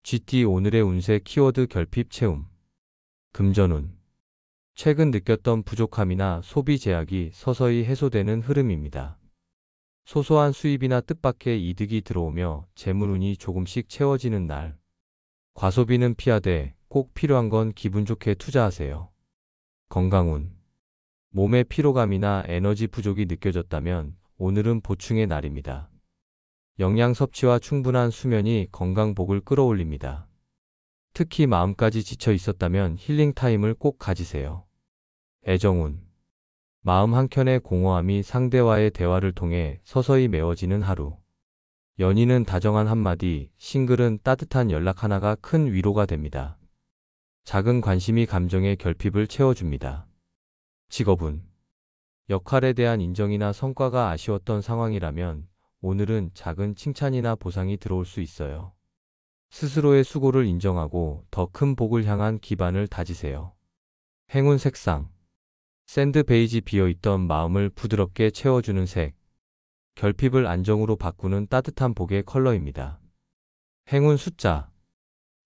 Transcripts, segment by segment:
GT 오늘의 운세 키워드 결핍 채움. 금전운. 최근 느꼈던 부족함이나 소비 제약이 서서히 해소되는 흐름입니다. 소소한 수입이나 뜻밖의 이득이 들어오며 재물운이 조금씩 채워지는 날. 과소비는 피하되 꼭 필요한 건 기분 좋게 투자하세요. 건강운. 몸의 피로감이나 에너지 부족이 느껴졌다면 오늘은 보충의 날입니다. 영양 섭취와 충분한 수면이 건강복을 끌어올립니다. 특히 마음까지 지쳐 있었다면 힐링 타임을 꼭 가지세요. 애정운. 마음 한켠의 공허함이 상대와의 대화를 통해 서서히 메워지는 하루. 연인은 다정한 한마디, 싱글은 따뜻한 연락 하나가 큰 위로가 됩니다. 작은 관심이 감정의 결핍을 채워줍니다. 직업운. 역할에 대한 인정이나 성과가 아쉬웠던 상황이라면 오늘은 작은 칭찬이나 보상이 들어올 수 있어요. 스스로의 수고를 인정하고 더 큰 복을 향한 기반을 다지세요. 행운 색상. 샌드 베이지 비어있던 마음을 부드럽게 채워주는 색. 결핍을 안정으로 바꾸는 따뜻한 복의 컬러입니다. 행운 숫자.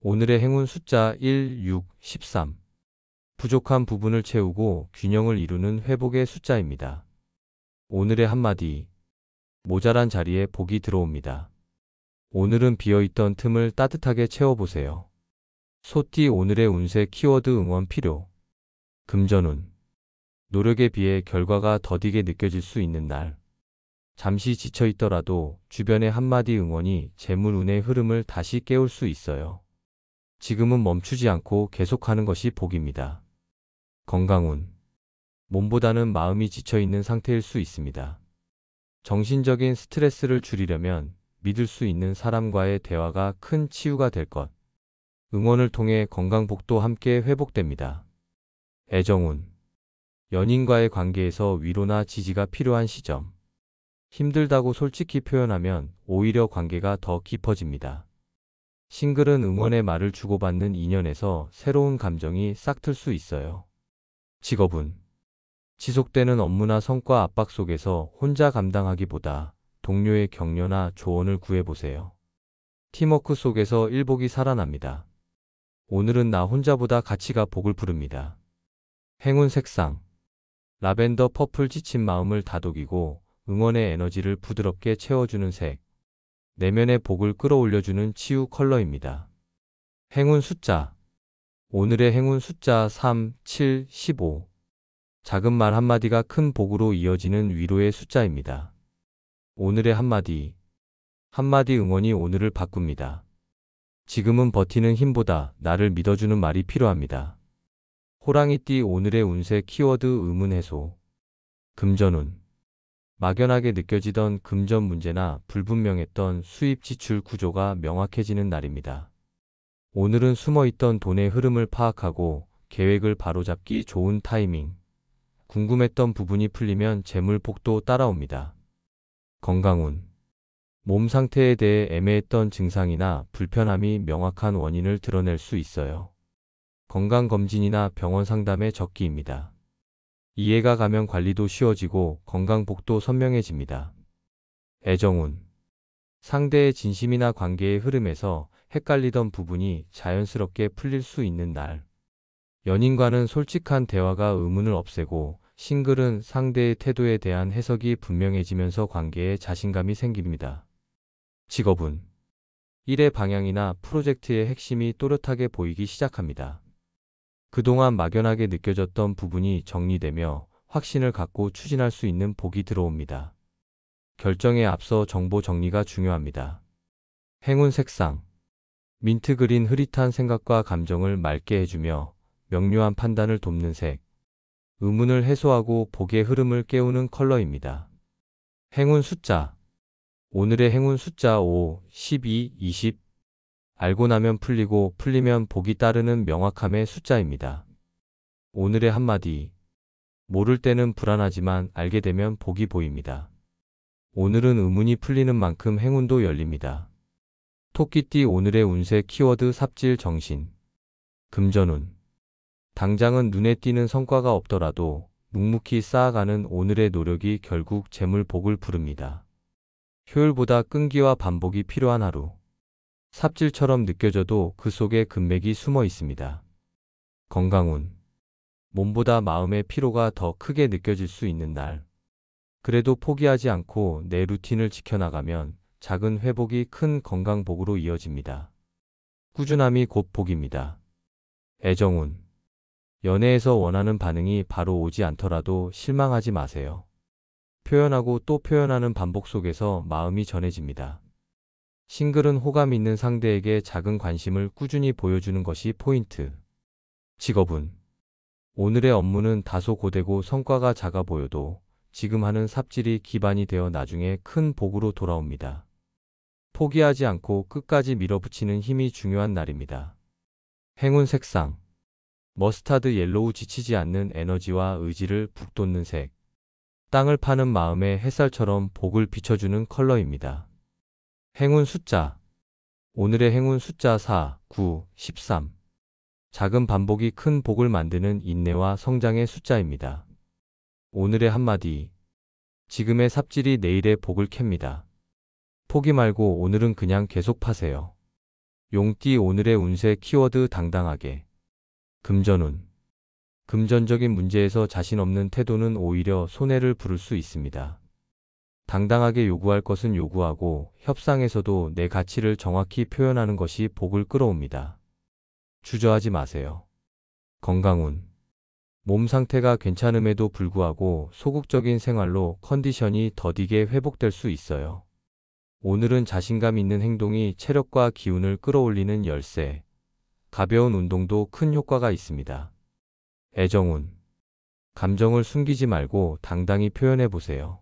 오늘의 행운 숫자 1, 6, 13. 부족한 부분을 채우고 균형을 이루는 회복의 숫자입니다. 오늘의 한마디. 모자란 자리에 복이 들어옵니다. 오늘은 비어있던 틈을 따뜻하게 채워보세요. 소띠 오늘의 운세 키워드 응원 필요. 금전운. 노력에 비해 결과가 더디게 느껴질 수 있는 날. 잠시 지쳐있더라도 주변의 한마디 응원이 재물운의 흐름을 다시 깨울 수 있어요. 지금은 멈추지 않고 계속하는 것이 복입니다. 건강운. 몸보다는 마음이 지쳐있는 상태일 수 있습니다. 정신적인 스트레스를 줄이려면 믿을 수 있는 사람과의 대화가 큰 치유가 될 것. 응원을 통해 건강복도 함께 회복됩니다. 애정운. 연인과의 관계에서 위로나 지지가 필요한 시점. 힘들다고 솔직히 표현하면 오히려 관계가 더 깊어집니다. 싱글은 응원의 말을 주고받는 인연에서 새로운 감정이 싹틀 수 있어요. 직업운. 지속되는 업무나 성과 압박 속에서 혼자 감당하기보다 동료의 격려나 조언을 구해보세요. 팀워크 속에서 일복이 살아납니다. 오늘은 나 혼자보다 가치가 복을 부릅니다. 행운 색상. 라벤더 퍼플 지친 마음을 다독이고 응원의 에너지를 부드럽게 채워주는 색. 내면의 복을 끌어올려주는 치유 컬러입니다. 행운 숫자. 오늘의 행운 숫자 3, 7, 15. 작은 말 한마디가 큰 복으로 이어지는 위로의 숫자입니다. 오늘의 한마디. 한마디 응원이 오늘을 바꿉니다. 지금은 버티는 힘보다 나를 믿어주는 말이 필요합니다. 호랑이띠 오늘의 운세 키워드 의문 해소. 금전운. 막연하게 느껴지던 금전 문제나 불분명했던 수입 지출 구조가 명확해지는 날입니다. 오늘은 숨어있던 돈의 흐름을 파악하고 계획을 바로잡기 좋은 타이밍. 궁금했던 부분이 풀리면 재물복도 따라옵니다. 건강운. 몸 상태에 대해 애매했던 증상이나 불편함이 명확한 원인을 드러낼 수 있어요. 건강검진이나 병원 상담의 적기입니다. 이해가 가면 관리도 쉬워지고 건강복도 선명해집니다. 애정운. 상대의 진심이나 관계의 흐름에서 헷갈리던 부분이 자연스럽게 풀릴 수 있는 날. 연인과는 솔직한 대화가 의문을 없애고 싱글은 상대의 태도에 대한 해석이 분명해지면서 관계에 자신감이 생깁니다. 직업운. 일의 방향이나 프로젝트의 핵심이 또렷하게 보이기 시작합니다. 그동안 막연하게 느껴졌던 부분이 정리되며 확신을 갖고 추진할 수 있는 복이 들어옵니다. 결정에 앞서 정보 정리가 중요합니다. 행운 색상. 민트그린 흐릿한 생각과 감정을 맑게 해주며 명료한 판단을 돕는 색. 의문을 해소하고 복의 흐름을 깨우는 컬러입니다. 행운 숫자. 오늘의 행운 숫자 5, 12, 20. 알고 나면 풀리고 풀리면 복이 따르는 명확함의 숫자입니다. 오늘의 한마디. 모를 때는 불안하지만 알게 되면 복이 보입니다. 오늘은 의문이 풀리는 만큼 행운도 열립니다. 토끼띠 오늘의 운세 키워드 삽질 정신. 금전운. 당장은 눈에 띄는 성과가 없더라도 묵묵히 쌓아가는 오늘의 노력이 결국 재물복을 부릅니다. 효율보다 끈기와 반복이 필요한 하루. 삽질처럼 느껴져도 그 속에 금맥이 숨어 있습니다. 건강운. 몸보다 마음의 피로가 더 크게 느껴질 수 있는 날. 그래도 포기하지 않고 내 루틴을 지켜나가면 작은 회복이 큰 건강복으로 이어집니다. 꾸준함이 곧 복입니다. 애정운. 연애에서 원하는 반응이 바로 오지 않더라도 실망하지 마세요. 표현하고 또 표현하는 반복 속에서 마음이 전해집니다. 싱글은 호감 있는 상대에게 작은 관심을 꾸준히 보여주는 것이 포인트. 직업운. 오늘의 업무는 다소 고되고 성과가 작아 보여도 지금 하는 삽질이 기반이 되어 나중에 큰 복으로 돌아옵니다. 포기하지 않고 끝까지 밀어붙이는 힘이 중요한 날입니다. 행운 색상. 머스타드 옐로우. 지치지 않는 에너지와 의지를 북돋는 색. 땅을 파는 마음의 햇살처럼 복을 비춰주는 컬러입니다. 행운 숫자. 오늘의 행운 숫자 4, 9, 13. 작은 반복이 큰 복을 만드는 인내와 성장의 숫자입니다. 오늘의 한마디. 지금의 삽질이 내일의 복을 캡니다. 포기 말고 오늘은 그냥 계속 파세요. 용띠. 오늘의 운세 키워드 당당하게. 금전운. 금전적인 문제에서 자신 없는 태도는 오히려 손해를 부를 수 있습니다. 당당하게 요구할 것은 요구하고 협상에서도 내 가치를 정확히 표현하는 것이 복을 끌어옵니다. 주저하지 마세요. 건강운. 몸 상태가 괜찮음에도 불구하고 소극적인 생활로 컨디션이 더디게 회복될 수 있어요. 오늘은 자신감 있는 행동이 체력과 기운을 끌어올리는 열쇠. 가벼운 운동도 큰 효과가 있습니다. 애정운. 감정을 숨기지 말고 당당히 표현해 보세요.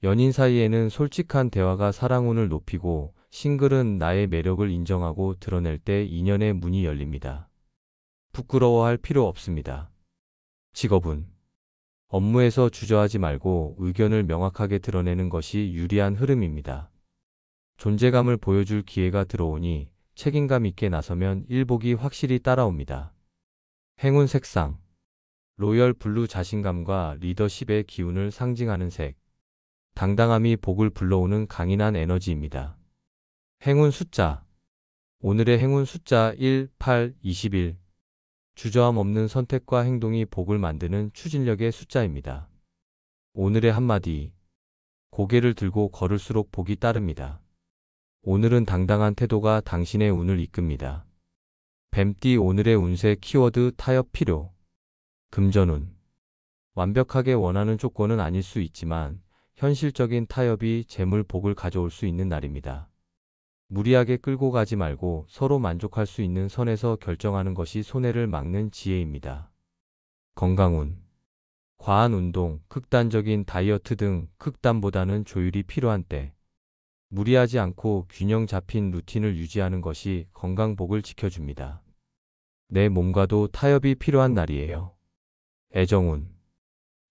연인 사이에는 솔직한 대화가 사랑운을 높이고 싱글은 나의 매력을 인정하고 드러낼 때 인연의 문이 열립니다. 부끄러워할 필요 없습니다. 직업운. 업무에서 주저하지 말고 의견을 명확하게 드러내는 것이 유리한 흐름입니다. 존재감을 보여줄 기회가 들어오니 책임감 있게 나서면 일복이 확실히 따라옵니다. 행운 색상. 로열 블루. 자신감과 리더십의 기운을 상징하는 색. 당당함이 복을 불러오는 강인한 에너지입니다. 행운 숫자. 오늘의 행운 숫자 1, 8, 21. 주저함 없는 선택과 행동이 복을 만드는 추진력의 숫자입니다. 오늘의 한마디. 고개를 들고 걸을수록 복이 따릅니다. 오늘은 당당한 태도가 당신의 운을 이끕니다. 뱀띠. 오늘의 운세 키워드 타협 필요. 금전운. 완벽하게 원하는 조건은 아닐 수 있지만 현실적인 타협이 재물 복을 가져올 수 있는 날입니다. 무리하게 끌고 가지 말고 서로 만족할 수 있는 선에서 결정하는 것이 손해를 막는 지혜입니다. 건강운. 과한 운동, 극단적인 다이어트 등 극단보다는 조율이 필요한 때. 무리하지 않고 균형 잡힌 루틴을 유지하는 것이 건강복을 지켜줍니다. 내 몸과도 타협이 필요한 날이에요. 애정운.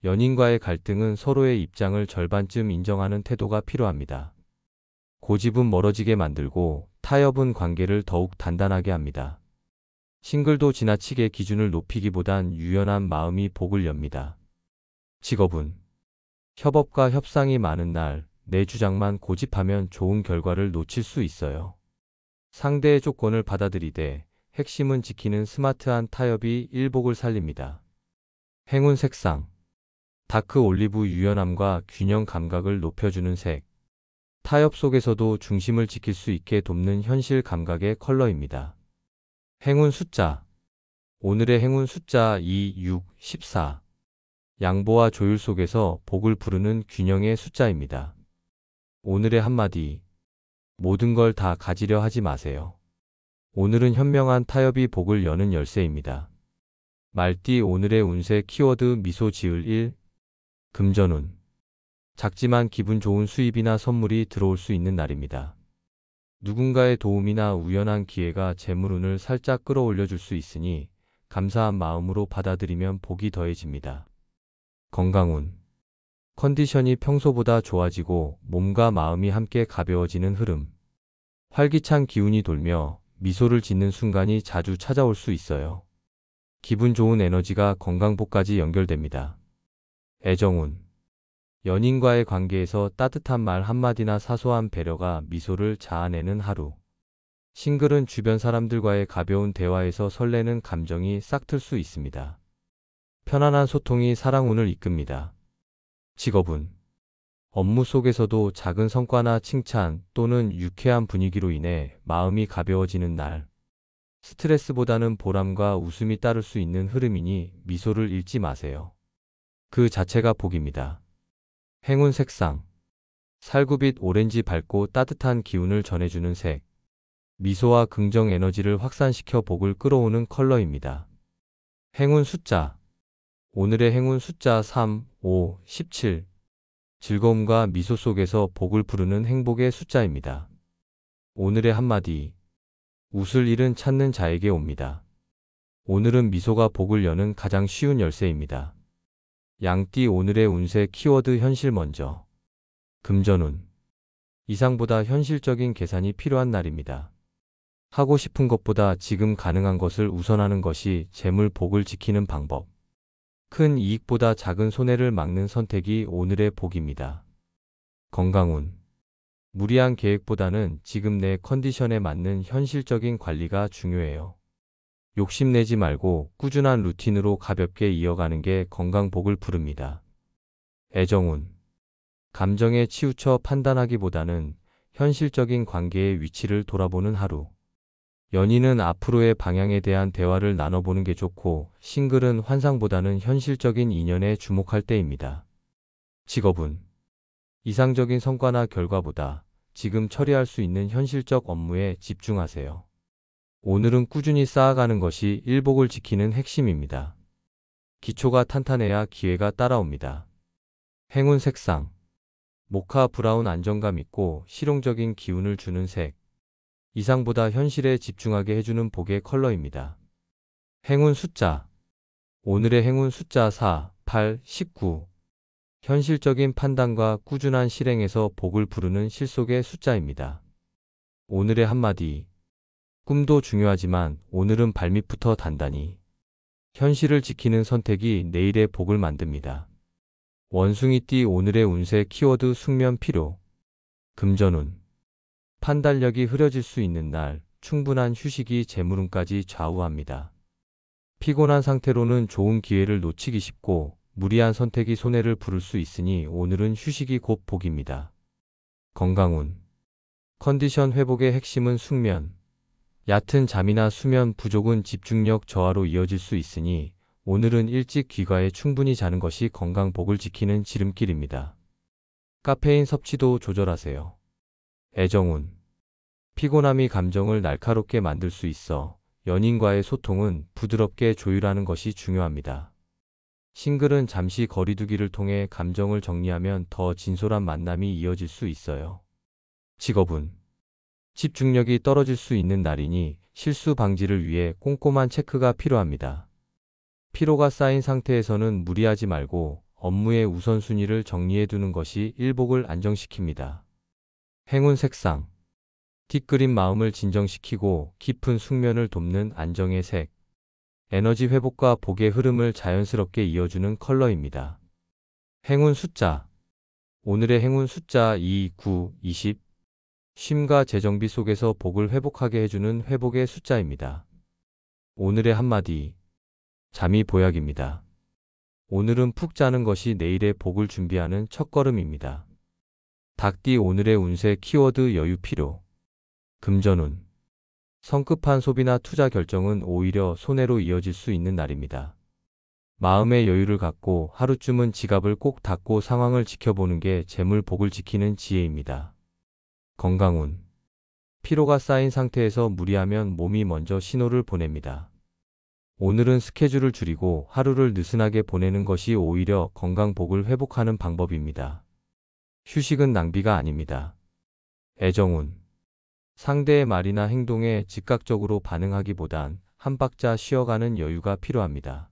연인과의 갈등은 서로의 입장을 절반쯤 인정하는 태도가 필요합니다. 고집은 멀어지게 만들고 타협은 관계를 더욱 단단하게 합니다. 싱글도 지나치게 기준을 높이기보단 유연한 마음이 복을 엽니다. 직업운. 협업과 협상이 많은 날, 내 주장만 고집하면 좋은 결과를 놓칠 수 있어요. 상대의 조건을 받아들이되 핵심은 지키는 스마트한 타협이 일복을 살립니다. 행운 색상. 다크 올리브. 유연함과 균형 감각을 높여주는 색. 타협 속에서도 중심을 지킬 수 있게 돕는 현실 감각의 컬러입니다. 행운 숫자. 오늘의 행운 숫자 2, 6, 14. 양보와 조율 속에서 복을 부르는 균형의 숫자입니다. 오늘의 한마디. 모든 걸 다 가지려 하지 마세요. 오늘은 현명한 타협이 복을 여는 열쇠입니다. 말띠. 오늘의 운세 키워드 미소 지을 일. 금전운. 작지만 기분 좋은 수입이나 선물이 들어올 수 있는 날입니다. 누군가의 도움이나 우연한 기회가 재물운을 살짝 끌어올려 줄 수 있으니 감사한 마음으로 받아들이면 복이 더해집니다. 건강운. 컨디션이 평소보다 좋아지고 몸과 마음이 함께 가벼워지는 흐름. 활기찬 기운이 돌며 미소를 짓는 순간이 자주 찾아올 수 있어요. 기분 좋은 에너지가 건강복까지 연결됩니다. 애정운. 연인과의 관계에서 따뜻한 말 한마디나 사소한 배려가 미소를 자아내는 하루. 싱글은 주변 사람들과의 가벼운 대화에서 설레는 감정이 싹틀 수 있습니다. 편안한 소통이 사랑운을 이끕니다. 직업운. 업무 속에서도 작은 성과나 칭찬 또는 유쾌한 분위기로 인해 마음이 가벼워지는 날. 스트레스보다는 보람과 웃음이 따를 수 있는 흐름이니 미소를 잃지 마세요. 그 자체가 복입니다. 행운 색상. 살구빛 오렌지 밝고 따뜻한 기운을 전해주는 색. 미소와 긍정 에너지를 확산시켜 복을 끌어오는 컬러입니다. 행운 숫자. 오늘의 행운 숫자 3, 5, 17. 즐거움과 미소 속에서 복을 부르는 행복의 숫자입니다. 오늘의 한마디. 웃을 일은 찾는 자에게 옵니다. 오늘은 미소가 복을 여는 가장 쉬운 열쇠입니다. 양띠 오늘의 운세 키워드 현실 먼저. 금전운. 이상보다 현실적인 계산이 필요한 날입니다. 하고 싶은 것보다 지금 가능한 것을 우선하는 것이 재물 복을 지키는 방법. 큰 이익보다 작은 손해를 막는 선택이 오늘의 복입니다. 건강운. 무리한 계획보다는 지금 내 컨디션에 맞는 현실적인 관리가 중요해요. 욕심내지 말고 꾸준한 루틴으로 가볍게 이어가는 게 건강 복을 부릅니다. 애정운. 감정에 치우쳐 판단하기보다는 현실적인 관계의 위치를 돌아보는 하루. 연인은 앞으로의 방향에 대한 대화를 나눠보는 게 좋고, 싱글은 환상보다는 현실적인 인연에 주목할 때입니다. 직업운. 이상적인 성과나 결과보다 지금 처리할 수 있는 현실적 업무에 집중하세요. 오늘은 꾸준히 쌓아가는 것이 일복을 지키는 핵심입니다. 기초가 탄탄해야 기회가 따라옵니다. 행운 색상. 모카 브라운 안정감 있고 실용적인 기운을 주는 색. 이상보다 현실에 집중하게 해주는 복의 컬러입니다. 행운 숫자. 오늘의 행운 숫자 4, 8, 19. 현실적인 판단과 꾸준한 실행에서 복을 부르는 실속의 숫자입니다. 오늘의 한마디. 꿈도 중요하지만 오늘은 발밑부터 단단히. 현실을 지키는 선택이 내일의 복을 만듭니다. 원숭이띠 오늘의 운세 키워드 숙면 필요. 금전운. 판단력이 흐려질 수 있는 날, 충분한 휴식이 재물운까지 좌우합니다. 피곤한 상태로는 좋은 기회를 놓치기 쉽고 무리한 선택이 손해를 부를 수 있으니 오늘은 휴식이 곧 복입니다. 건강운. 컨디션 회복의 핵심은 숙면. 얕은 잠이나 수면 부족은 집중력 저하로 이어질 수 있으니 오늘은 일찍 귀가해 충분히 자는 것이 건강 복을 지키는 지름길입니다. 카페인 섭취도 조절하세요. 애정운. 피곤함이 감정을 날카롭게 만들 수 있어 연인과의 소통은 부드럽게 조율하는 것이 중요합니다. 싱글은 잠시 거리두기를 통해 감정을 정리하면 더 진솔한 만남이 이어질 수 있어요. 직업운. 집중력이 떨어질 수 있는 날이니 실수 방지를 위해 꼼꼼한 체크가 필요합니다. 피로가 쌓인 상태에서는 무리하지 말고 업무의 우선순위를 정리해두는 것이 일복을 안정시킵니다. 행운 색상. 뒷그림 마음을 진정시키고 깊은 숙면을 돕는 안정의 색. 에너지 회복과 복의 흐름을 자연스럽게 이어주는 컬러입니다. 행운 숫자. 오늘의 행운 숫자 2, 9, 20. 쉼과 재정비 속에서 복을 회복하게 해주는 회복의 숫자입니다. 오늘의 한마디. 잠이 보약입니다. 오늘은 푹 자는 것이 내일의 복을 준비하는 첫걸음입니다. 닭띠 오늘의 운세 키워드 여유 필요. 금전운. 성급한 소비나 투자 결정은 오히려 손해로 이어질 수 있는 날입니다. 마음의 여유를 갖고 하루쯤은 지갑을 꼭 닫고 상황을 지켜보는 게 재물 복을 지키는 지혜입니다. 건강운. 피로가 쌓인 상태에서 무리하면 몸이 먼저 신호를 보냅니다. 오늘은 스케줄을 줄이고 하루를 느슨하게 보내는 것이 오히려 건강 복을 회복하는 방법입니다. 휴식은 낭비가 아닙니다. 애정운. 상대의 말이나 행동에 즉각적으로 반응하기보단 한 박자 쉬어가는 여유가 필요합니다.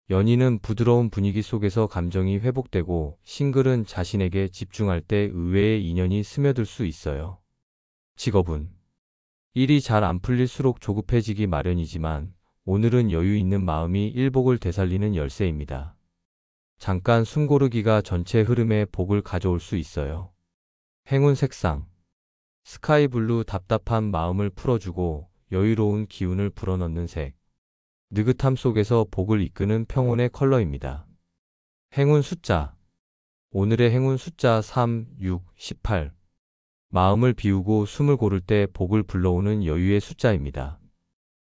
연인은 부드러운 분위기 속에서 감정이 회복되고 싱글은 자신에게 집중할 때 의외의 인연이 스며들 수 있어요. 직업운. 일이 잘 안 풀릴수록 조급해지기 마련이지만 오늘은 여유 있는 마음이 일복을 되살리는 열쇠입니다. 잠깐 숨 고르기가 전체 흐름에 복을 가져올 수 있어요. 행운 색상. 스카이블루 답답한 마음을 풀어주고 여유로운 기운을 불어넣는 색. 느긋함 속에서 복을 이끄는 평온의 컬러입니다. 행운 숫자. 오늘의 행운 숫자 3, 6, 18. 마음을 비우고 숨을 고를 때 복을 불러오는 여유의 숫자입니다.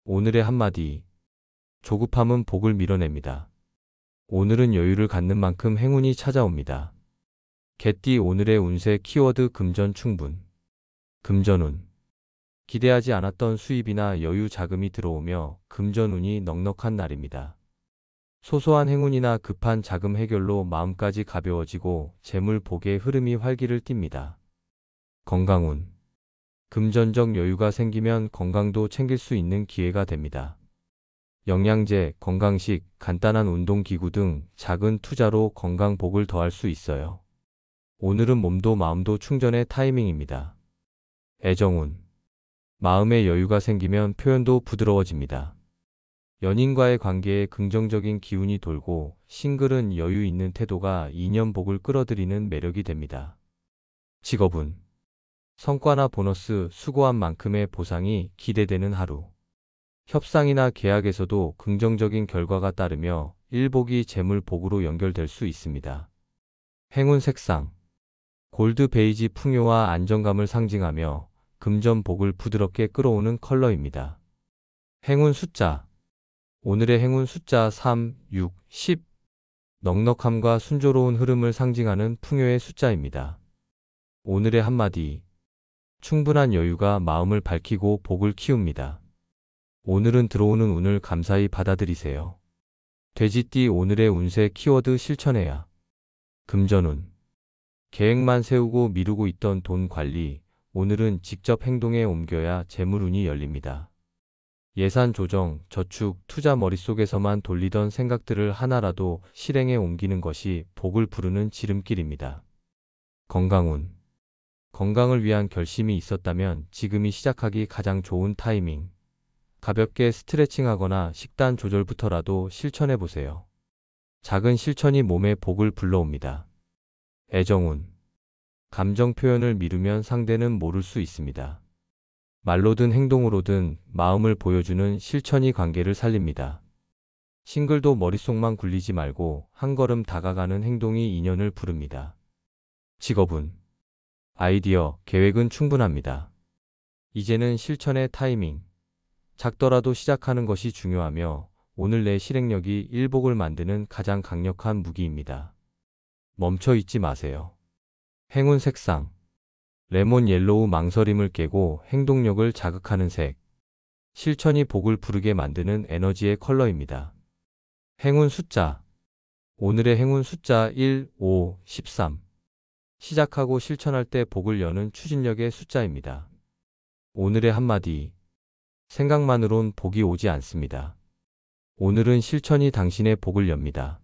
오늘의 한마디. 조급함은 복을 밀어냅니다. 오늘은 여유를 갖는 만큼 행운이 찾아옵니다. 개띠 오늘의 운세 키워드 금전 충분. 금전운. 기대하지 않았던 수입이나 여유 자금이 들어오며 금전운이 넉넉한 날입니다. 소소한 행운이나 급한 자금 해결로 마음까지 가벼워지고 재물 복의 흐름이 활기를 띱니다. 건강운. 금전적 여유가 생기면 건강도 챙길 수 있는 기회가 됩니다. 영양제, 건강식, 간단한 운동기구 등 작은 투자로 건강복을 더할 수 있어요. 오늘은 몸도 마음도 충전의 타이밍입니다. 애정운. 마음의 여유가 생기면 표현도 부드러워집니다. 연인과의 관계에 긍정적인 기운이 돌고 싱글은 여유 있는 태도가 인연복을 끌어들이는 매력이 됩니다. 직업운. 성과나 보너스, 수고한 만큼의 보상이 기대되는 하루. 협상이나 계약에서도 긍정적인 결과가 따르며 일복이 재물복으로 연결될 수 있습니다. 행운 색상. 골드 베이지 풍요와 안정감을 상징하며 금전복을 부드럽게 끌어오는 컬러입니다. 행운 숫자. 오늘의 행운 숫자 3, 6, 10. 넉넉함과 순조로운 흐름을 상징하는 풍요의 숫자입니다. 오늘의 한마디. 충분한 여유가 마음을 밝히고 복을 키웁니다. 오늘은 들어오는 운을 감사히 받아들이세요. 돼지띠 오늘의 운세 키워드 실천해야. 금전운. 계획만 세우고 미루고 있던 돈 관리, 오늘은 직접 행동에 옮겨야 재물운이 열립니다. 예산 조정, 저축, 투자 머릿속에서만 돌리던 생각들을 하나라도 실행에 옮기는 것이 복을 부르는 지름길입니다. 건강운. 건강을 위한 결심이 있었다면 지금이 시작하기 가장 좋은 타이밍. 가볍게 스트레칭하거나 식단 조절부터라도 실천해보세요. 작은 실천이 몸에 복을 불러옵니다. 애정운. 감정 표현을 미루면 상대는 모를 수 있습니다. 말로든 행동으로든 마음을 보여주는 실천이 관계를 살립니다. 싱글도 머릿속만 굴리지 말고 한 걸음 다가가는 행동이 인연을 부릅니다. 직업운. 아이디어, 계획은 충분합니다. 이제는 실천의 타이밍. 작더라도 시작하는 것이 중요하며 오늘 내 실행력이 일복을 만드는 가장 강력한 무기입니다. 멈춰 있지 마세요. 행운 색상. 레몬 옐로우 망설임을 깨고 행동력을 자극하는 색. 실천이 복을 부르게 만드는 에너지의 컬러입니다. 행운 숫자. 오늘의 행운 숫자 1, 5, 13. 시작하고 실천할 때 복을 여는 추진력의 숫자입니다. 오늘의 한마디. 생각만으론 복이 오지 않습니다. 오늘은 실천이 당신의 복을 엽니다.